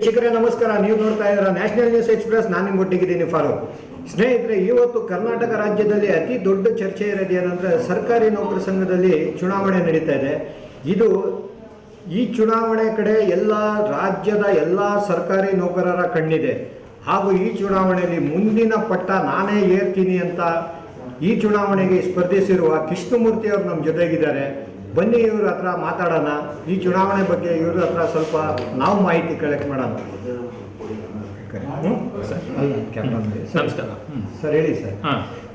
ವೀಕ್ಷಕರೇ ನಮಸ್ಕಾರ. ನೀವು ನೋಡ್ತಾ ಇದ್ದೀರಾ ನ್ಯಾಷನಲ್ ನ್ಯೂಸ್ ಎಕ್ಸ್ಪ್ರೆಸ್. ನಾನು ನಿಮ್ಮೊಟ್ಟಿಗಿದ್ದೀನಿ ಫಾರೂಕ್. ಸ್ನೇಹಿತರೆ, ಇವತ್ತು ಕರ್ನಾಟಕ ರಾಜ್ಯದಲ್ಲಿ ಅತಿ ದೊಡ್ಡ ಚರ್ಚೆ ಇರೋದು ಏನಂದರೆ ಸರ್ಕಾರಿ ನೌಕರ ಸಂಘದಲ್ಲಿ ಚುನಾವಣೆ ನಡೀತಾ ಇದೆ. ಈ ಚುನಾವಣೆ ಕಡೆ ಎಲ್ಲ ರಾಜ್ಯದ ಎಲ್ಲ ಸರ್ಕಾರಿ ನೌಕರರ ಕಣ್ಣಿದೆ. ಹಾಗೂ ಈ ಚುನಾವಣೆಯಲ್ಲಿ ಮುಂದಿನ ಪಟ್ಟ ನಾನೇ ಏರ್ತೀನಿ ಅಂತ ಈ ಚುನಾವಣೆಗೆ ಸ್ಪರ್ಧಿಸಿರುವ ಕೃಷ್ಣಮೂರ್ತಿ ಅವರು ನಮ್ಮ ಜೊತೆಗಿದ್ದಾರೆ. ಬನ್ನಿ ಇವ್ರ ಹತ್ರ ಮಾತಾಡೋಣ. ಈ ಚುನಾವಣೆ ಬಗ್ಗೆ ಇವ್ರ ಹತ್ರ ಸ್ವಲ್ಪ ನಾವು ಮಾಹಿತಿ ಕಲೆಕ್ಟ್ ಮಾಡೋಣ. ನಮಸ್ಕಾರ ಸರ್, ಹೇಳಿ ಸರ್.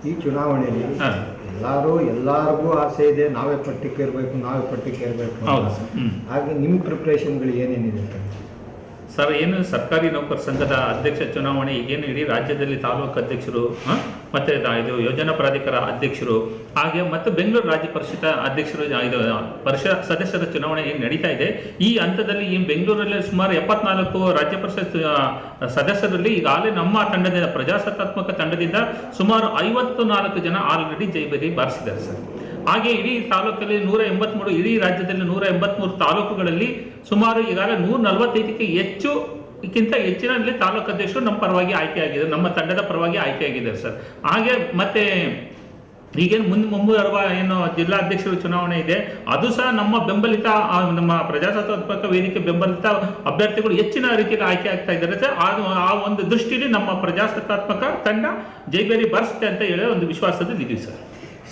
ಈ ಚುನಾವಣೆಯಲ್ಲಿ ಎಲ್ಲರಿಗೂ ಆಸೆ ಇದೆ, ನಾವೇ ಪಟ್ಟಿಗೆ ಇರಬೇಕು. ಹಾಗೆ ನಿಮ್ಮ ಪ್ರಿಪ್ರೇಷನ್ಗಳು ಏನೇನಿದೆ ಸರ್? ಏನು ಸರ್ಕಾರಿ ನೌಕರ ಸಂಘದ ಅಧ್ಯಕ್ಷ ಚುನಾವಣೆ ಈಗೇನು ಇಡೀ ರಾಜ್ಯದಲ್ಲಿ ತಾಲೂಕು ಅಧ್ಯಕ್ಷರು ಮತ್ತು ಇದು ಯೋಜನಾ ಪ್ರಾಧಿಕಾರ ಅಧ್ಯಕ್ಷರು ಹಾಗೆ ಮತ್ತು ಬೆಂಗಳೂರು ರಾಜ್ಯ ಪರಿಷತ್ ಅಧ್ಯಕ್ಷರು ಇದು ಪರಿಷತ್ ಸದಸ್ಯರ ಚುನಾವಣೆ ಏನು ನಡೀತಾ ಇದೆ. ಈ ಹಂತದಲ್ಲಿ ಈ ಬೆಂಗಳೂರಲ್ಲಿ ಸುಮಾರು 74 ರಾಜ್ಯ ಪರಿಷತ್ ಸದಸ್ಯರಲ್ಲಿ ಈಗಾಗಲೇ ನಮ್ಮ ತಂಡದಿಂದ ಪ್ರಜಾಸತ್ತಾತ್ಮಕ ತಂಡದಿಂದ ಸುಮಾರು 54 ಜನ ಆಲ್ರೆಡಿ ಜೈಬೇರಿ ಬಾರಿಸಿದ್ದಾರೆ ಸರ್. ಹಾಗೆ ಇಡೀ ತಾಲೂಕಲ್ಲಿ 183 ಇಡೀ ರಾಜ್ಯದಲ್ಲಿ 183 ತಾಲೂಕುಗಳಲ್ಲಿ ಸುಮಾರು ಈಗಾಗಲೇ 145ಕ್ಕೆ ಹೆಚ್ಚಿನಲ್ಲಿ ತಾಲೂಕು ಅಧ್ಯಕ್ಷರು ನಮ್ಮ ಪರವಾಗಿ ಆಯ್ಕೆಯಾಗಿದ್ದಾರೆ, ನಮ್ಮ ತಂಡದ ಪರವಾಗಿ ಆಯ್ಕೆಯಾಗಿದ್ದಾರೆ ಸರ್. ಹಾಗೆ ಮತ್ತೆ ಈಗೇನು ಮುಂಬರುವ ಏನು ಜಿಲ್ಲಾಧ್ಯಕ್ಷರ ಚುನಾವಣೆ ಇದೆ, ಅದು ಸಹ ನಮ್ಮ ಬೆಂಬಲಿತ ನಮ್ಮ ಪ್ರಜಾಸತ್ತಾತ್ಮಕ ವೇದಿಕೆ ಬೆಂಬಲಿತ ಅಭ್ಯರ್ಥಿಗಳು ಹೆಚ್ಚಿನ ರೀತಿಯಲ್ಲಿ ಆಯ್ಕೆ ಆಗ್ತಾ ಇದ್ದಾರೆ ಸರ್. ಆ ಒಂದು ದೃಷ್ಟಿಯಲ್ಲಿ ನಮ್ಮ ಪ್ರಜಾಸತ್ತಾತ್ಮಕ ತಂಡ ಜೈಬೇರಿ ಬಾರಿಸುತ್ತೆ ಅಂತ ಹೇಳೋ ಒಂದು ವಿಶ್ವಾಸದಲ್ಲಿ ಇದೀವಿ ಸರ್.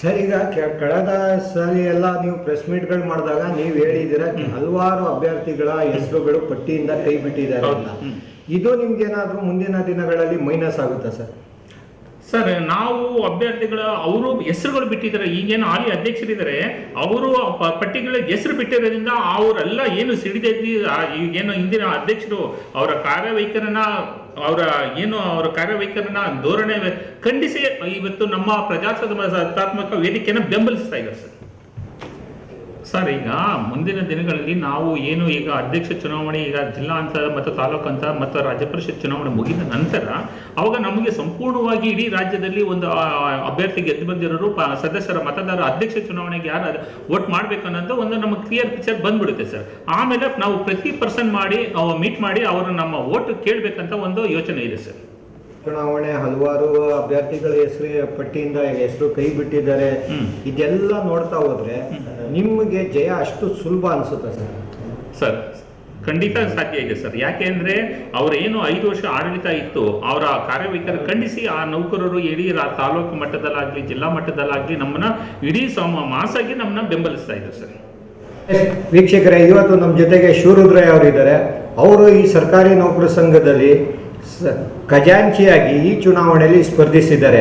ಸರ್, ಈಗ ಕಳೆದ ಸರಿ ಎಲ್ಲ ನೀವು ಪ್ರೆಸ್ ಮೀಟ್ಗಳು ಮಾಡಿದಾಗ ನೀವು ಹೇಳಿದ್ದೀರ ಹಲವಾರು ಅಭ್ಯರ್ಥಿಗಳ ಹೆಸರುಗಳು ಪಟ್ಟಿಯಿಂದ ಕೈ ಬಿಟ್ಟಿದ್ದಾರೆ ಅಂತ. ಇದು ನಿಮ್ಗೇನಾದ್ರೂ ಮುಂದಿನ ದಿನಗಳಲ್ಲಿ ಮೈನಸ್ ಆಗುತ್ತಾ ಸರ್? ಸರ್, ನಾವು ಅಭ್ಯರ್ಥಿಗಳ ಅವರು ಹೆಸರುಗಳು ಬಿಟ್ಟಿದ್ದಾರೆ. ಈಗೇನು ಹಾಲಿ ಅಧ್ಯಕ್ಷರಿದ್ದಾರೆ ಅವರು ಪಟ್ಟಿಗಳ ಹೆಸರು ಬಿಟ್ಟಿರೋದ್ರಿಂದ ಅವರೆಲ್ಲ ಏನು ಸಿಡಿದೈತಿ ಈಗೇನು ಹಿಂದಿನ ಅಧ್ಯಕ್ಷರು ಅವರ ಕಾರ್ಯವೈಖರಿನ ಧೋರಣೆ ಖಂಡಿಸಿ ಇವತ್ತು ನಮ್ಮ ಪ್ರಜಾಸತ್ತಾತ್ಮಕ ವೇದಿಕೆಯನ್ನು ಬೆಂಬಲಿಸ್ತಾ ಇದ್ದಾರೆ ಸರ್. ಸರ್, ಈಗ ಮುಂದಿನ ದಿನಗಳಲ್ಲಿ ನಾವು ಏನು ಈಗ ಅಧ್ಯಕ್ಷ ಚುನಾವಣೆ ಈಗ ಜಿಲ್ಲಾ ಹಂತ ಮತ್ತು ತಾಲೂಕು ಹಂತ ಮತ್ತು ರಾಜ್ಯ ಪರಿಷತ್ ಚುನಾವಣೆ ಮುಗಿದ ನಂತರ ಅವಾಗ ನಮಗೆ ಸಂಪೂರ್ಣವಾಗಿ ಇಡೀ ರಾಜ್ಯದಲ್ಲಿ ಒಂದು ಅಭ್ಯರ್ಥಿ ಗೆದ್ದು ಬಂದಿರೋರು ಸದಸ್ಯರ ಮತದಾರ ಅಧ್ಯಕ್ಷ ಚುನಾವಣೆಗೆ ಯಾರು ವೋಟ್ ಮಾಡಬೇಕು ಅನ್ನೋದು ಒಂದು ನಮ್ಮ ಕ್ಲಿಯರ್ ಪಿಕ್ಚರ್ ಬಂದ್ಬಿಡುತ್ತೆ ಸರ್. ಆಮೇಲೆ ನಾವು ಪ್ರತಿ ಪರ್ಸನ್ ಮೀಟ್ ಮಾಡಿ ಅವರು ನಮ್ಮ ವೋಟ್ ಕೇಳಬೇಕಂತ ಒಂದು ಯೋಚನೆ ಇದೆ ಸರ್. ಚುನಾವಣೆ ಹಲವಾರು ಅಭ್ಯರ್ಥಿಗಳ ಪಟ್ಟಿಯಿಂದ ಹೆಸರು ಕೈ ಬಿಟ್ಟಿದ್ದಾರೆ. ಇದೆಲ್ಲ ನೋಡ್ತಾ ಹೋದ್ರೆ ನಿಮಗೆ ಜಯ ಅಷ್ಟು ಸುಲಭ ಅನ್ಸುತ್ತೆ ಸರ್? ಸರ್, ಖಂಡಿತ ಸಾಧ್ಯ ಇದೆ ಸರ್. ಯಾಕೆಂದ್ರೆ ಅವರೇನು 5 ವರ್ಷ ಆಡಳಿತ ಇತ್ತು, ಅವರ ಕಾರ್ಯವೈಖರಿ ಖಂಡಿಸಿ ಆ ನೌಕರರು ಇಡೀ ತಾಲೂಕು ಮಟ್ಟದಲ್ಲಾಗ್ಲಿ ಜಿಲ್ಲಾ ಮಟ್ಟದಲ್ಲಾಗ್ಲಿ ನಮ್ಮನ್ನ ಇಡೀ ಮಾಸಾಗಿ ನಮ್ಮನ್ನ ಬೆಂಬಲಿಸ್ತಾ ಇದ್ದಾರೆ ಸರ್. ವೀಕ್ಷಕರೇ, ಇವತ್ತು ನಮ್ಮ ಜೊತೆಗೆ ಶಿವರುದ್ರಯ್ಯ ಅವರು ಇದ್ದಾರೆ. ಅವರು ಈ ಸರ್ಕಾರಿ ನೌಕರ ಸಂಘದಲ್ಲಿ ಖಜಾಂಚಿಯಾಗಿ ಈ ಚುನಾವಣೆಯಲ್ಲಿ ಸ್ಪರ್ಧಿಸಿದ್ದಾರೆ.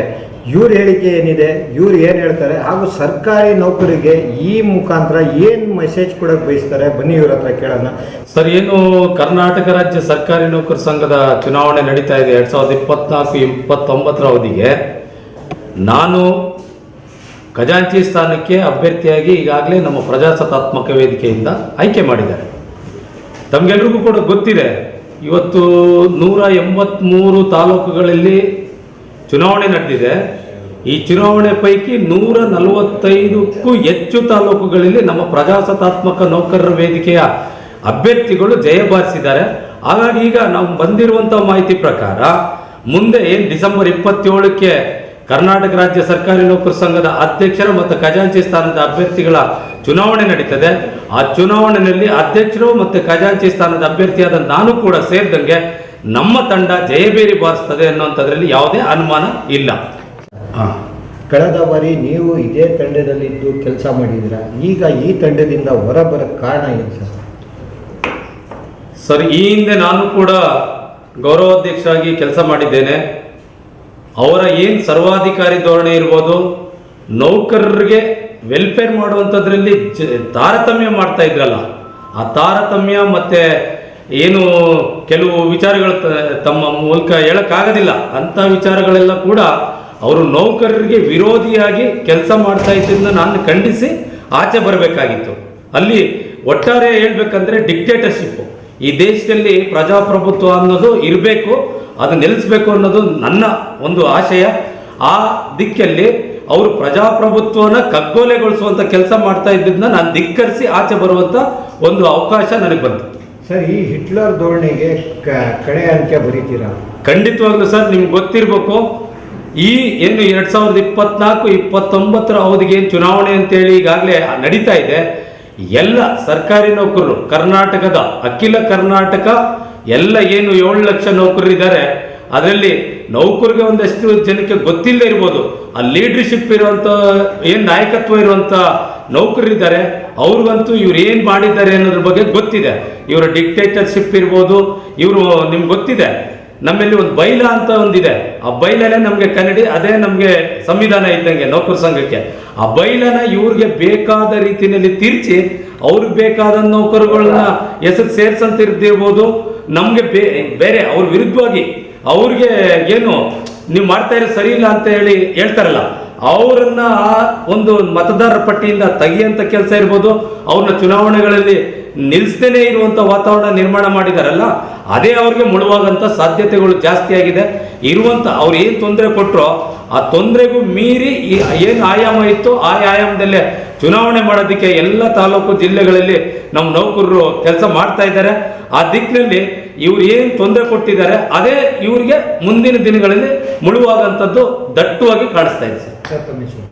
ಇವ್ರ ಹೇಳಿಕೆ ಏನಿದೆ, ಇವ್ರು ಏನು ಹೇಳ್ತಾರೆ, ಹಾಗೂ ಸರ್ಕಾರಿ ನೌಕರಿಗೆ ಈ ಮುಖಾಂತರ ಏನು ಮೆಸೇಜ್ ಕೊಡೋಕೆ ಬಯಸ್ತಾರೆ, ಬನ್ನಿ ಇವ್ರ ಹತ್ರ ಕೇಳೋಣ. ಸರ್, ಏನು ಕರ್ನಾಟಕ ರಾಜ್ಯ ಸರ್ಕಾರಿ ನೌಕರ ಸಂಘದ ಚುನಾವಣೆ ನಡೀತಾ ಇದೆ 2024-29 ಅವಧಿಗೆ ನಾನು ಖಜಾಂಚಿ ಸ್ಥಾನಕ್ಕೆ ಅಭ್ಯರ್ಥಿಯಾಗಿ ಈಗಾಗಲೇ ನಮ್ಮ ಪ್ರಜಾಸತ್ತಾತ್ಮಕ ವೇದಿಕೆಯಿಂದ ಆಯ್ಕೆ ಮಾಡಿದ್ದಾರೆ. ತಮಗೆಲ್ರಿಗೂ ಕೂಡ ಗೊತ್ತಿದೆ, ಇವತ್ತು 183 ತಾಲೂಕುಗಳಲ್ಲಿ ಚುನಾವಣೆ ನಡೆದಿದೆ. ಈ ಚುನಾವಣೆ ಪೈಕಿ 145ಕ್ಕೂ ಹೆಚ್ಚು ತಾಲೂಕುಗಳಲ್ಲಿ ನಮ್ಮ ಪ್ರಜಾಸತ್ತಾತ್ಮಕ ನೌಕರರ ವೇದಿಕೆಯ ಅಭ್ಯರ್ಥಿಗಳು ಜಯ ಬಾರಿಸಿದ್ದಾರೆ. ಹಾಗಾಗಿ ಈಗ ನಾವು ಬಂದಿರುವಂಥ ಮಾಹಿತಿ ಪ್ರಕಾರ ಮುಂದೆ ಏನು ಡಿಸೆಂಬರ್ 27ಕ್ಕೆ ಕರ್ನಾಟಕ ರಾಜ್ಯ ಸರ್ಕಾರಿ ನೌಕರ ಸಂಘದ ಅಧ್ಯಕ್ಷರ ಮತ್ತು ಖಜಾಂಚಿ ಸ್ಥಾನದ ಅಭ್ಯರ್ಥಿಗಳ ಚುನಾವಣೆ ನಡೀತದೆ. ಆ ಚುನಾವಣೆಯಲ್ಲಿ ಅಧ್ಯಕ್ಷರು ಮತ್ತು ಖಜಾಂಚಿ ಸ್ಥಾನದ ಅಭ್ಯರ್ಥಿಯಾದ ನಾನು ಕೂಡ ಸೇರಿದಂಗೆ ನಮ್ಮ ತಂಡ ಜಯಬೇರಿ ಬಾರಿಸ್ತದೆ ಅನ್ನೋಂಥದ್ರಲ್ಲಿ ಯಾವುದೇ ಅನುಮಾನ ಇಲ್ಲ. ಕಳೆದ ಬಾರಿ ನೀವು ಇದೇ ತಂಡದಲ್ಲಿದ್ದು ಕೆಲಸ ಮಾಡಿದ್ದೀರಾ, ಈಗ ಈ ತಂಡದಿಂದ ಹೊರಬರಕ್ಕೆ ಕಾರಣ ಏನು ಸರ್? ಸರ್, ಈ ಹಿಂದೆ ನಾನು ಕೂಡ ಗೌರವಾಧ್ಯಕ್ಷರಾಗಿ ಕೆಲಸ ಮಾಡಿದ್ದೇನೆ. ಅವರ ಏನು ಸರ್ವಾಧಿಕಾರಿ ಧೋರಣೆ ಇರ್ಬೋದು, ನೌಕರರಿಗೆ ವೆಲ್ಫೇರ್ ಮಾಡುವಂಥದ್ರಲ್ಲಿ ತಾರತಮ್ಯ ಮಾಡ್ತಾ ಇದ್ರಲ್ಲ, ಆ ತಾರತಮ್ಯ ಮತ್ತು ಏನು ಕೆಲವು ವಿಚಾರಗಳು ತಮ್ಮ ಮೂಲಕ ಹೇಳೋಕ್ಕಾಗೋದಿಲ್ಲ ಅಂಥ ವಿಚಾರಗಳೆಲ್ಲ ಕೂಡ ಅವರು ನೌಕರರಿಗೆ ವಿರೋಧಿಯಾಗಿ ಕೆಲಸ ಮಾಡ್ತಾ ಇದ್ದರಿಂದ ನಾನು ಖಂಡಿಸಿ ಆಚೆ ಬರಬೇಕಾಗಿತ್ತು. ಅಲ್ಲಿ ಒಟ್ಟಾರೆ ಹೇಳ್ಬೇಕಂದ್ರೆ ಡಿಕ್ಟೇಟರ್ಶಿಪ್ಪು ಈ ದೇಶದಲ್ಲಿ ಪ್ರಜಾಪ್ರಭುತ್ವ ಅನ್ನೋದು ಇರಬೇಕು, ಅದು ನಿಲ್ಲಿಸಬೇಕು ಅನ್ನೋದು ನನ್ನ ಒಂದು ಆಶಯ. ಆ ದಿಕ್ಕಲ್ಲಿ ಅವರು ಪ್ರಜಾಪ್ರಭುತ್ವನ ಕಗ್ಗೊಲೆಗೊಳಿಸುವಂಥ ಕೆಲಸ ಮಾಡ್ತಾ ಇದ್ದದನ್ನ ನಾನು ಧಿಕ್ಕರಿಸಿ ಆಚೆ ಬರುವಂಥ ಒಂದು ಅವಕಾಶ ನನಗೆ ಬಂತು. ಸರ್, ಈ ಹಿಟ್ಲರ್ ಧೋರಣೆಗೆ ಕಡೆ ಅಂತ್ಯ ಬರೀತೀರಾ? ಖಂಡಿತವಾಗ್ಲೂ ಸರ್, ನಿಮ್ಗೆ ಗೊತ್ತಿರಬೇಕು, ಈ ಏನು 2024-29 ಅವಧಿಗೆ ಏನು ಚುನಾವಣೆ ಅಂತೇಳಿ ಈಗಾಗಲೇ ನಡೀತಾ ಇದೆ. ಎಲ್ಲ ಸರ್ಕಾರಿ ನೌಕರರು, ಕರ್ನಾಟಕದ ಅಖಿಲ ಕರ್ನಾಟಕ ಎಲ್ಲ ಏನು 7 ಲಕ್ಷ ನೌಕರರು ಇದ್ದಾರೆ, ಅದರಲ್ಲಿ ನೌಕರಿಗೆ ಒಂದಷ್ಟು ಜನಕ್ಕೆ ಗೊತ್ತಿಲ್ಲದೆ ಇರ್ಬೋದು, ಆ ಲೀಡರ್ಶಿಪ್ ಇರುವಂಥ ಏನು ನಾಯಕತ್ವ ಇರುವಂಥ ನೌಕರರಿದ್ದಾರೆ, ಅವ್ರಿಗಂತೂ ಇವ್ರು ಏನು ಮಾಡಿದ್ದಾರೆ ಅನ್ನೋದ್ರ ಬಗ್ಗೆ ಗೊತ್ತಿದೆ. ಇವರ ಡಿಕ್ಟೇಟರ್ಶಿಪ್ ಇರ್ಬೋದು, ಇವರು ನಿಮ್ಗೆ ಗೊತ್ತಿದೆ. ನಮ್ಮಲ್ಲಿ ಒಂದು ಬೈಲ ಅಂತ ಒಂದಿದೆ, ಆ ಬೈಲನೇ ನಮಗೆ ಕನ್ನಡಿ, ಅದೇ ನಮಗೆ ಸಂವಿಧಾನ ಇದ್ದಂಗೆ ನೌಕರ ಸಂಘಕ್ಕೆ. ಆ ಬೈಲನ ಇವ್ರಿಗೆ ಬೇಕಾದ ರೀತಿಯಲ್ಲಿ ತಿರ್ಚಿ ಅವ್ರಿಗೆ ಬೇಕಾದ ನೌಕರುಗಳನ್ನ ಹೆಸರು ಸೇರ್ಸಂತ ಇರ್ದಿರ್ಬೋದು. ನಮಗೆ ಬೇರೆ ಅವ್ರ ವಿರುದ್ಧವಾಗಿ ಅವ್ರಿಗೆ ಏನು ನೀವು ಮಾಡ್ತಾ ಇರೋ ಸರಿ ಇಲ್ಲ ಅಂತ ಹೇಳಿ ಹೇಳ್ತಾರಲ್ಲ, ಅವರನ್ನ ಆ ಒಂದು ಮತದಾರರ ಪಟ್ಟಿಯಿಂದ ತೆಗಿಯಂತ ಕೆಲಸ ಇರ್ಬೋದು, ಅವ್ರನ್ನ ಚುನಾವಣೆಗಳಲ್ಲಿ ನಿಲ್ಲಿಸದೇ ಇರುವಂತ ವಾತಾವರಣ ನಿರ್ಮಾಣ ಮಾಡಿದಾರಲ್ಲ, ಅದೇ ಅವ್ರಿಗೆ ಮುಳುವಾಗಂತ ಸಾಧ್ಯತೆಗಳು ಜಾಸ್ತಿ ಆಗಿದೆ. ಇರುವಂತ ಅವ್ರು ಏನು ತೊಂದರೆ ಕೊಟ್ಟರೋ ಆ ತೊಂದರೆಗೂ ಮೀರಿ ಏನು ಆಯಾಮ ಇತ್ತು ಆ ಆಯಾಮದಲ್ಲೇ ಚುನಾವಣೆ ಮಾಡೋದಕ್ಕೆ ಎಲ್ಲ ತಾಲೂಕು ಜಿಲ್ಲೆಗಳಲ್ಲಿ ನಮ್ಮ ನೌಕರರು ಕೆಲಸ ಮಾಡ್ತಾ ಇದ್ದಾರೆ. ಆ ದಿಕ್ಕಿನಲ್ಲಿ ಇವ್ರು ಏನು ತೊಂದರೆ ಕೊಟ್ಟಿದ್ದಾರೆ ಅದೇ ಇವ್ರಿಗೆ ಮುಂದಿನ ದಿನಗಳಲ್ಲಿ ಮುಳುವಾಗಂಥದ್ದು ದಟ್ಟವಾಗಿ ಕಾಣಿಸ್ತಾ ಇದೆ ಸರ್.